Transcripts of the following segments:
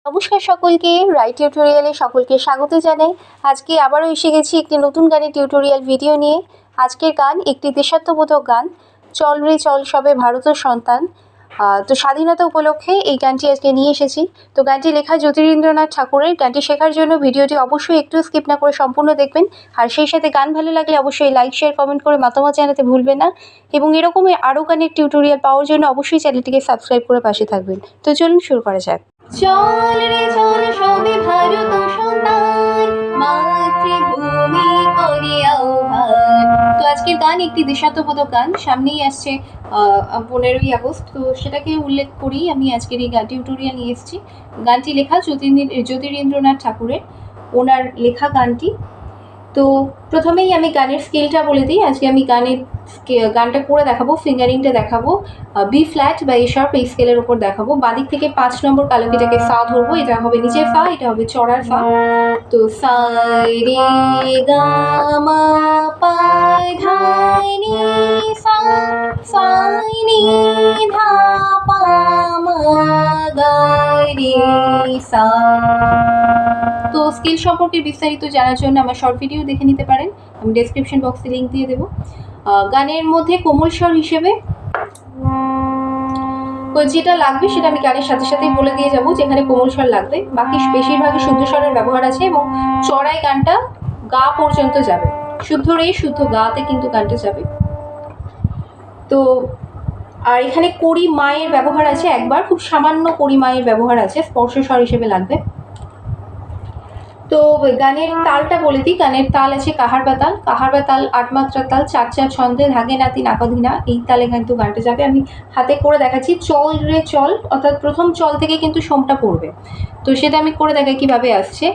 নমস্কার সকলকে, রাইট টিউটোরিয়ালে সকলকে স্বাগত জানাই। আজকে আবারও এসে গেছি একটি নতুন গানের টিউটোরিয়াল ভিডিও নিয়ে। আজকের গান একটি দেশাত্মবোধক গান, চল রে চল সবে ভারতের সন্তান। তো স্বাধীনতা উপলক্ষে এই গানটি আজকে নিয়ে এসেছি। তো গানটি লেখা জ্যোতিরিন্দ্রনাথ ঠাকুরের। গানটি শেখার জন্য ভিডিওটি অবশ্যই একটু স্কিপ না করে সম্পূর্ণ দেখবেন। আর সেই সাথে গান ভালো লাগলে অবশ্যই লাইক, শেয়ার, কমেন্ট করে মতামত জানাতে ভুলবেন না। এবং এরকমই আরও গানের টিউটোরিয়াল পাওয়ার জন্য অবশ্যই চ্যানেলটিকে সাবস্ক্রাইব করে পাশে থাকবেন। তো চলুন শুরু করা যাক। চল রে চল সবে ভারত সন্তান, মাতৃভূমি করে আহ্বান। তো আজকের গান একটি দেশাত্মবোধক গান, সামনেই আসছে 15ই আগস্ট। তো সেটাকে উল্লেখ করেই আমি আজকের এই গান টিউটোরিয়াল নিয়ে এসেছি। গানটি লেখা জ্যোতিরিন্দ্রনাথ ঠাকুরের, ওনার লেখা গানটি। তো প্রথমেই আমি গানের স্কেলটা বলে দিই। আজকে আমি গানটা করে দেখাবো, ফিঙ্গারিংটা দেখাবো বি ফ্ল্যাট বা এ শার্প এই স্কেলের উপর দেখাবো। বাদিক থেকে 5 নম্বর কালকিটাকে সা ধরবো, এটা হবে নিচের ফা, এটা হবে চড়ার ফা। তো সা রে গা মা পা ধা নি সা, সা নি ধা পা মা গা রে সা। তো স্কেল সম্পর্কে বিস্তারিত জানার জন্য আমার শর্ট ভিডিও দেখে নিতে পারেন, আমি ডেসক্রিপশন বক্সে লিঙ্ক দিয়ে দেবো। গানের মধ্যে কোমল স্বর হিসেবে যেটা লাগবে সেটা আমি গানের সাথে সাথেই বলে দিয়ে যাবো, যেখানে কোমল স্বর লাগবে। বাকি বেশিরভাগই শুদ্ধ স্বরের ব্যবহার আছে এবং চড়াই গানটা গা পর্যন্ত যাবে, শুদ্ধ রে শুদ্ধ গাতে কিন্তু গানটা যাবে। তো আর এখানে কড়ি মায়ের ব্যবহার আছে, একবার খুব সামান্য কড়ি মায়ের ব্যবহার আছে, স্পর্শ স্বর হিসেবে লাগবে। তো গানের তালটা বলে দিই। গানের তাল আছে কাহার বাতাল, 8 মাত্রার তাল, 4/4 ছন্দে, ধাগে নাতি নাকাধিনা, এই তালে কিন্তু গানটা যাবে। আমি হাতে করে দেখাচ্ছি। চল রে চল, অর্থাৎ প্রথম চল থেকে কিন্তু সোমটা পড়বে। তো সেটা আমি করে দেখাই কিভাবে আসছে।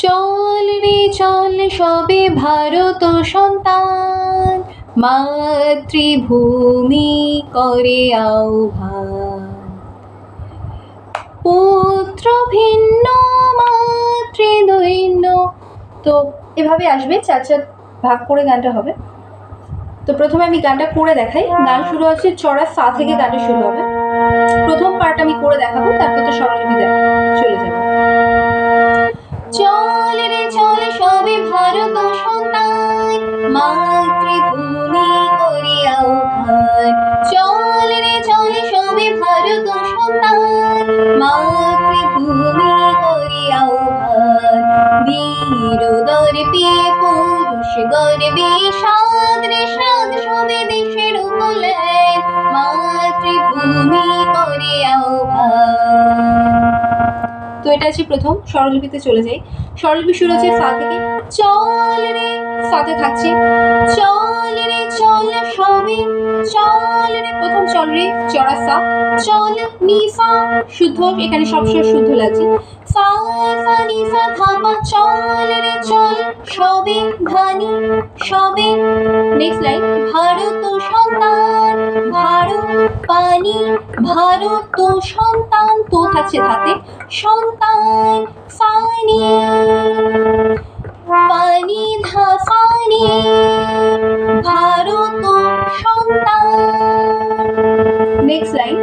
চল রে চল সবে ভারত সন্তান, মাতৃভূমি করে আহ্বান, পুত্র ভিন্ন মাতৃদৈন্য। তো এভাবে আসবে, 4/4 ভাগ করে গানটা হবে। তো প্রথমে আমি গানটা করে দেখাই। গান শুরু হচ্ছে চড়া সা থেকে, গানটা শুরু হবে। প্রথম পার্ট আমি করে দেখাবো, তারপর তো স্বরলিপি চলে যাবে। চল রে চল সবে ভারত সন্তান, মাতৃভূমি করে আহ্বান, চল রে চল সবে ভারত সন্তান, মাতৃভূমি করে আহ্বান, বীর দর্পে পুরুষ গর্বে সাদ রে সাদ সবে দেশের কল্যাণ, মাতৃভূমি করে আহ্বান। তো এটা আছে প্রথম। স্বরলিপিতে চলে যাই। স্বরলিপি শুরু হচ্ছে সা থেকে। চল রে, সাতে থাকছে চল রে চল সবে, চল রে প্রথম চল রে চড়া সা, চল নি সা শুদ্ধ, এখানে সব স্বর শুদ্ধ লাগছে। সা সা নি সা ধা পা, চল রে চল সবে ধানি সবে। নেক্সট লাইন, ভারত সন্তান, ভারত পানি, ভারত সন্তান, তো থাকছে ধাতে, সন্তান ফানি, পানি ধা ফানি, ভারত সন্তান। নেক্সট লাইন,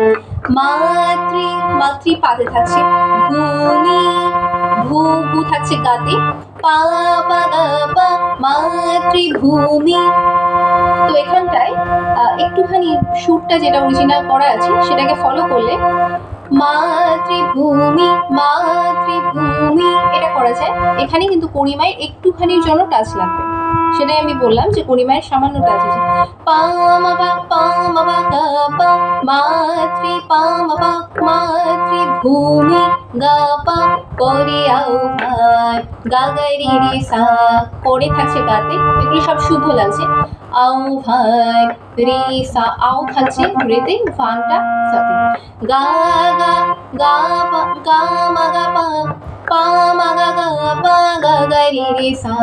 মাতৃ পাতে থাকছে, ভূমি ভূ ভূ থাকছে গাতে, পা পা গা পা, মাতৃভূমি। তো এখানটায় একটুখানি সুরটা যেটা অরিজিনাল করা আছে সেটাকে ফলো করলে মাতৃভূমি মাতৃভূমি এটা করা যায়। এখানে কিন্তু কড়িমায়ের একটুখানির জন্য টাচ লাগবে, সেটাই আমি বললাম যে কড়িমায়ের সামান্য টাচ আছে। পা মা বা পা মা বা গা পা, পা মা বা মাতৃভূমি, গা পা করে আহ্বান, গা গা রে রে সা, পরে থাকছে গাতে, এগুলো সব শুদ্ধ লাগছে। আহ্বান রে সা, আও থাকছে রেতে, ভানটা সাথে, গা গা গা পা, গা মা গা পা, পা মা গা গা পা, গা গা রে রে সা।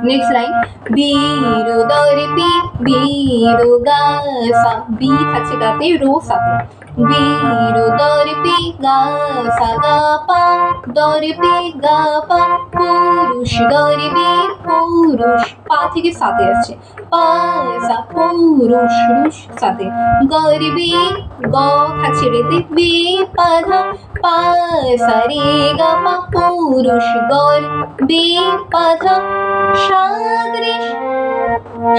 নেক্সট লাইন বীর দর্পে বীর গা সা, বি থাকছে গাতে, রো সাথে, বীর দর্পে গা সা গা পা, দর্পে গা পা, পুরুষ দর্পে পুরুষ, পা থেকে সাথে আসছে, পা সা পুরুষ, রুষ সাথে, গর্বে গ থাকছে রেতে, বে পা ধা, পা সা রে গা পা, পুরুষ গর বে পা ধা, সাদৃশ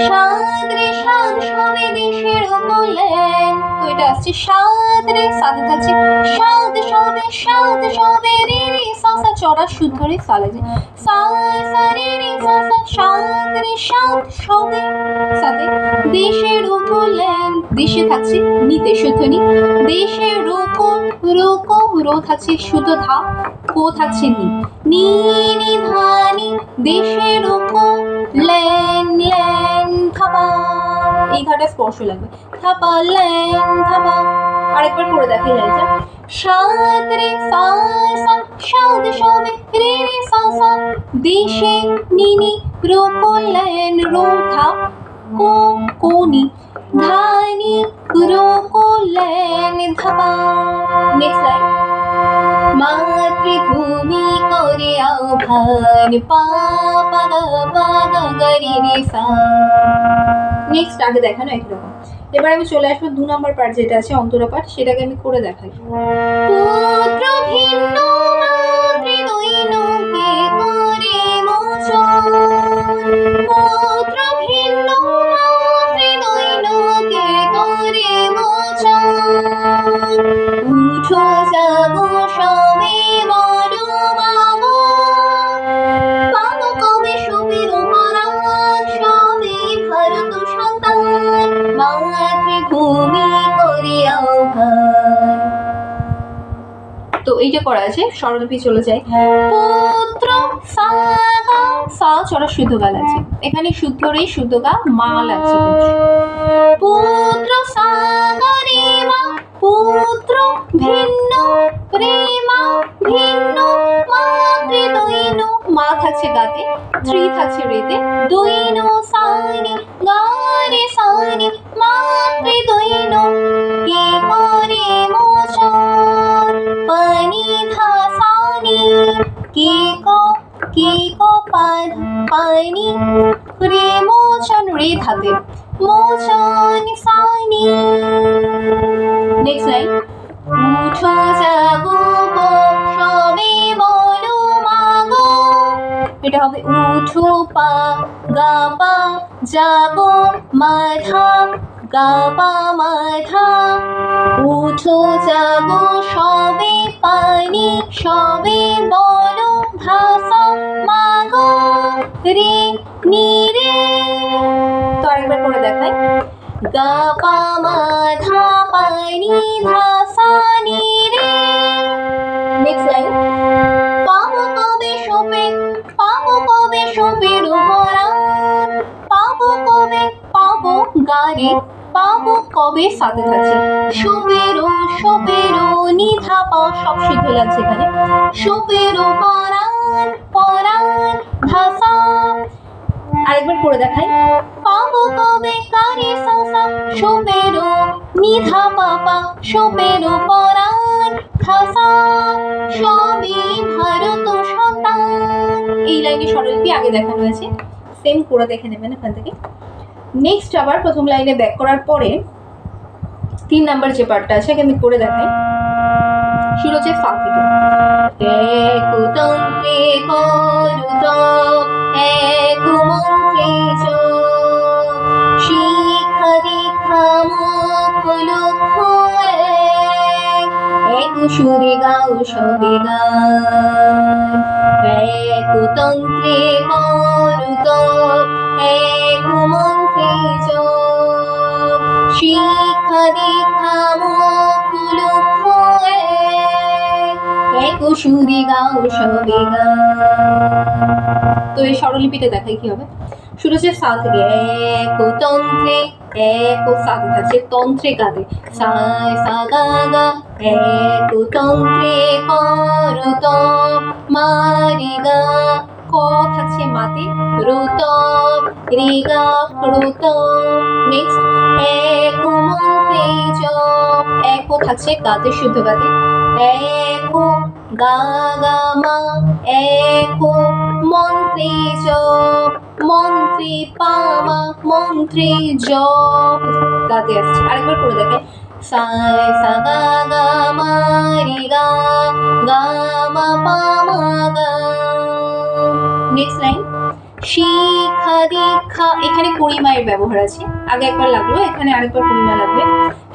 সাদৃশ সাদ সবে দেশের উপলেন, তো এটা আসছে সাদরে, সাথে থাকছে সাদ সবে রে রে সা সা, চড়া শুদ্ধ রে সা লাগছে, সা সা রে রে সা সা, সাদরে সাদ সবে, সাথে দেশের উপলেন, দেশে থাকছে নিতে শুদ্ধ নি, দেশের রোকো রোকো, রো থাকছে শুদ্ধ ধা, কো থাকছে নি, নি নি ধানি, দেশের রোকো লেন লেন থাপা, এই ধাটা স্পর্শ লাগবে, থাপা লেন থাপা। আরেকবার করে দেখাই লাইনটা, সাদ রে সা সা, সাদ সবে রে রে সা সা, দেশে নিনি রোকো লেন রো থা, কো কোনি, ধানি রোকো লেন ধাপা। নেক্সট লাইন মাতৃভূমি করে আহ্বান, পা পা গা গরি রে সা। নেক্সট আগে দেখানো একই রকম। এবার আমি চলে আসবো 2 নম্বর পার্ট যেটা আছে অন্তরা পাঠ, সেটাকে আমি করে দেখাই। পুত্র ভিন্ন মাতৃদৈন কে করে মোচন, পুত্র ভিন্ন মাতৃদৈন কে করে মোচন, উঠো জাগো সবে বলো মাগো, পাগো কবে সবের পরাণ, সবে ভারত সন্তান, মাতৃভূমি করে আহ্বান। তো এইটা করা আছে, স্বরলিপি চলে যায়, পুত্র সা গা, সা চড়া শুদ্ধ গা লাগছে, এখানে শুদ্ধ রে শুদ্ধ গা মা লাগছে, পুত্র সা গা রে মা, পুত্র ভিন্ন রে মা ভিন্ন, মাতৃদৈন, মা থাকছে গাতে, থ্রি থাকছে রেতে, দৈন সানি গা রে সানি, মাতৃদৈন কে করে মোচন, পানি ধা সানি, কে কো পানি, রে মোচন রে ধাতে, মোচন সানি। নেক্সট লাইন উঠো জাগো সবে বলো মাগো, এটা হবে উঠো পা গা পা, জাগো মাধা গা পা মাধা, উঠো জাগো সবে পানি, সবে বলো ভাষা মাগো, রে নি রে। তো আরেকবার করে দেখাই, গা পা মাধা পানি ভাষা নি রে। নেক্সট লাইন পাবো কবে শোপের উপরাণ, পাবো কবে, পাবো গারে, পাবো কবে সাথে থাকছে, শোপেরো নিধা পা, সব শুদ্ধ লাগছে এখানে, শোপেরো পরাণ পরাণ ভাষা। আরেকবার করে দেখাই, পাবো কবে কারে সাসা, শোপেরো নিধা পাপা, শোপেরো পরাণ ভাষা, সবে ভারত সন্তান। এই লাইনে স্বরলিপি আগে দেখানো আছে, সেম করে দেখে নেবেন এখান থেকে। নেক্সট আবার প্রথম লাইনে ব্যাক করার পরে 3 নাম্বার যে পার্টটা আছে আমি করে দেখাই। শুরু হচ্ছে ফা থেকে, এক তন্ত্রে করুত এক মন্ত্রে চ, শিক্ষা দীক্ষা মুখ লক্ষ্য এক সুরে গাও সবে গান, এক তন্ত্রে করুত এক মন্ত্রে চ, শিক্ষা দীক্ষা মুখ লক্ষ্য এক সুরে গাও সবে গান। তো এই স্বরলিপিটা দেখাই কি হবে। শুরু হচ্ছে সা থেকে, এক তন্ত্রে, এক সাথে থাকছে তন্ত্রে গাদে, সা সা গা গা, এক তন্ত্রে করত মারে গা, ক থাকছে মাতে, রুতব রিগা রুতব। নেক্সট এক মন্ত্রে জপ, এক থাকছে গাতে শুদ্ধ গাতে, এক গা গা মা, এক মন্ত্রে জপ, মন্ত্রে পামা, মন্ত্রে জপ গাতে আসছে। আরেকবার করে দেখে, সা সা গা গা মা রে গা গা মা পা মা গা। নেক্সট লাইন, শিক্ষা দীক্ষা, এখানে পরিমায়ের ব্যবহার আছে, আগে একবার লাগলো, এখানে আরেকবার পরিমা লাগবে।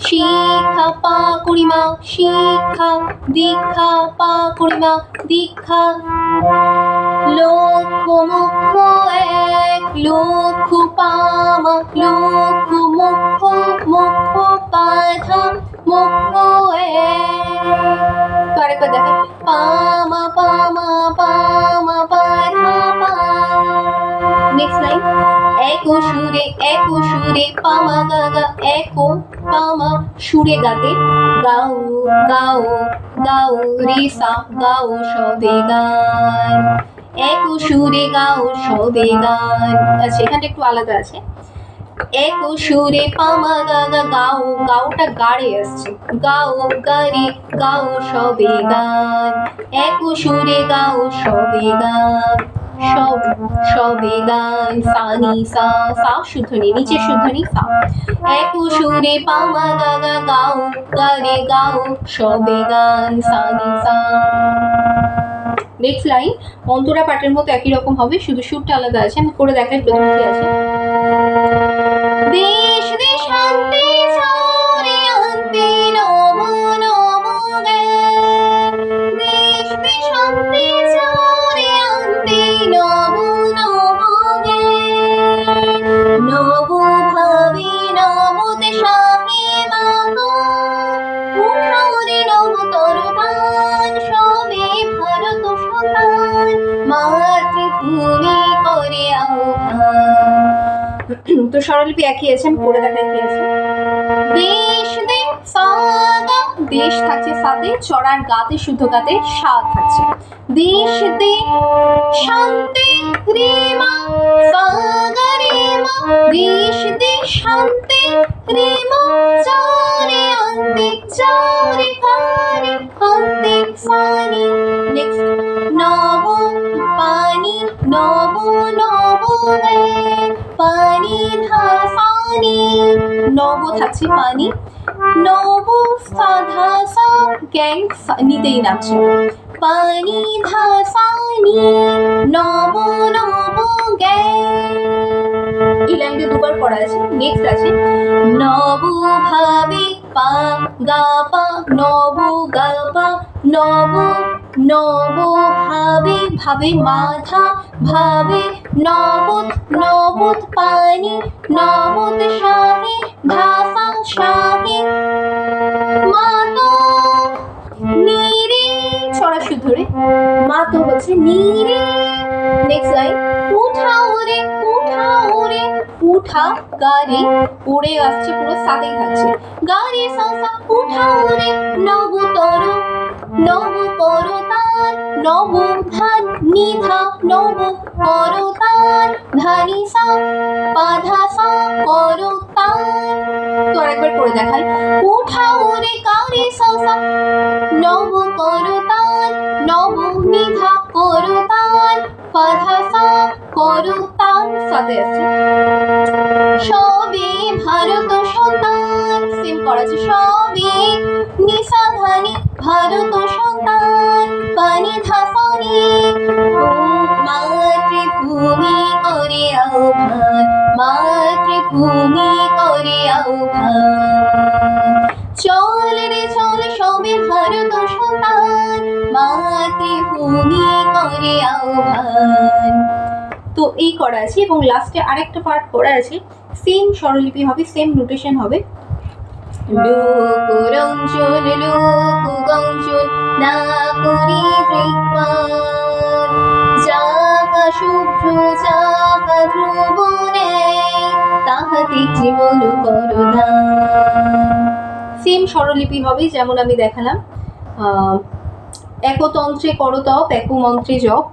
শিক্ষা পা পরিমা, শিক্ষা দীক্ষা পা পরিমা, দীক্ষা। লক্ষ মুখ্য এক, লক্ষ পামা, লক্ষ মুখ্য, মুখ্য পাধা, মুখ্য এক। তো আরেকবার দেখে, পামা পামা পামা পাধা পা। নেক্সট লাইন, এক সুরে পামা গা গা, এক পামা সুরে গাতে, গাও গাও গাও রে সা, গাও সবে গান, এক সুরে গাও সবে গান। আচ্ছা এখানটা একটু আলাদা আছে, এক সুরে পামা গা গা, গাও গাওটা গাড়ে আসছে, গাও গারে গাও সবে গান, এক সুরে গাও সবে গান, সব সবে গান। সানি সা, সা শুদ্ধনি, নিচে শুদ্ধনি সা, এক সুরে পামা গা গা, গাও গারে গাও সবে গান, সানি সা। নেক্সট লাইন, অন্তরা পাঠের মতো একই রকম হবে, শুধু সুরটা আলাদা আছে। আমি করে দেখাই প্রথম কি আছে। দেশ দেশান্তে চরে আন্তে নব নব জ্ঞান, দেশ দেশান্তে চরে আন্তে নব নব জ্ঞান, নব ভাবে নব দেশাহে মাগো, উঠাও রে নব তরতান, সবে ভারত সন্তান, মাতৃভূমি করে আহ্বান। তো স্বরলিপি একই আছে, আমি পড়ে দেখাই কি আছে। দেশ দে সাগা, দেশ থাকছে সাথে, চড়ার গাতে শুদ্ধ গাতে সা থাকছে। দেশ দে শান্তি রিমা, সাগা রিমা, দেশ দে শান্তি রিমা, চারে আন্তে চারে কারে আন্তে সানি। নেক্সট, নব পানি, নব নব পানি ধাসানি, নব থাকছে পানি, নব সাধা সা গ্যাং নিতেই নামছে, পানি ধাসানি, নব নব গ্যাং। এই লাইনটা দুবার পড়া আছে। নেক্সট আছে, নব ভাবে পা গা পা, নব গা পা, নব নব ভাবে, ভাবে মাধা ভাবে, নবত নবত পানি, নবত শাহে ধাসা শাহে, মাতো নীরে, ছড়া শুদ্ধ রে, মাতো হচ্ছে নীরে। নেক্সট লাইন, উঠাও রে উঠাও রে, উঠা গারে পড়ে আসছে, পুরো সাথেই থাকছে, গারে সাসা, উঠাও রে নবতর, নব করতান, নব ধান নিধা, নব করতান, ধানি সা পাধা সা করতান। তো আরেকবার করে দেখাই, উঠাও রে গারে সাসা, নব করতান, নব নিধা করতান, পাধা সা করতান, সাথে আছে। সবে ভারত সন্তান, সেম করা আছে, সবে নিসা ধানি ভারত সন্তান, পানি ধাসানি, মাতৃভূমি করে আহ্বান, মাতৃভূমি করে আহ্বান। চল রে চল সবে ভারত সন্তান, মাতৃভূমি করে আহ্বান। তো এই করা আছে, এবং লাস্টে আরেকটা পার্ট করা আছে, সেম স্বরলিপি হবে, সেম নোটেশন হবে। লোকরঞ্জন লোকগঞ্জন না করি দৃক্পাল, যাহা শুভ্র যাহা ধ্রুবনে, তাহাতে জীবন করদান। সেম স্বরলিপি হবে যেমন আমি দেখালাম। একতন্ত্রে করতপ, এক মন্ত্রে জপ,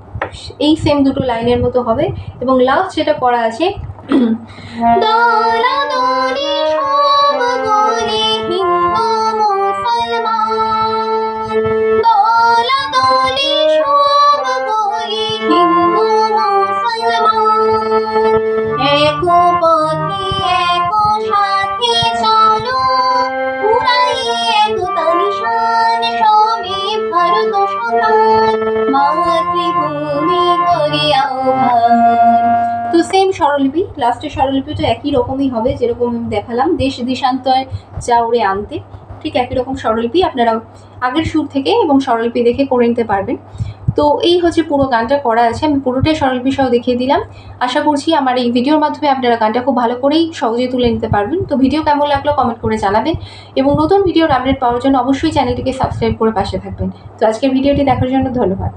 এই সেম দুটো লাইনের মতো হবে। এবং লাস্ট যেটা করা আছে দলাদলি সব বলি হিন্দু মুসলমান, দলাদলি সব বলি হিন্দু মুসলমান, এক পথে এক সাথে চলো, উড়াই একতা নিশান সবে ভারত সন্তান, মাতৃভূমি করি আহ্বান। তো সেম স্বরলিপি, লাস্টের স্বরলিপিটা একই রকমই হবে যেরকম দেখালাম, দেশ দেশান্তর যা উড়ে আনতে, ঠিক একই রকম স্বরলিপি আপনারা আগের সুর থেকে এবং স্বরলিপি দেখে করে নিতে পারবেন। তো এই হচ্ছে পুরো গানটা করা আছে, আমি পুরোটাই স্বরলিপি সহ দেখিয়ে দিলাম। আশা করছি আমার এই ভিডিওর মাধ্যমে আপনারা গানটা খুব ভালো করেই সহজে তুলে নিতে পারবেন। তো ভিডিও কেমন লাগলো কমেন্ট করে জানাবেন এবং নতুন ভিডিওর আপডেট পাওয়ার জন্য অবশ্যই চ্যানেলটিকে সাবস্ক্রাইব করে পাশে থাকবেন। তো আজকের ভিডিওটি দেখার জন্য ধন্যবাদ।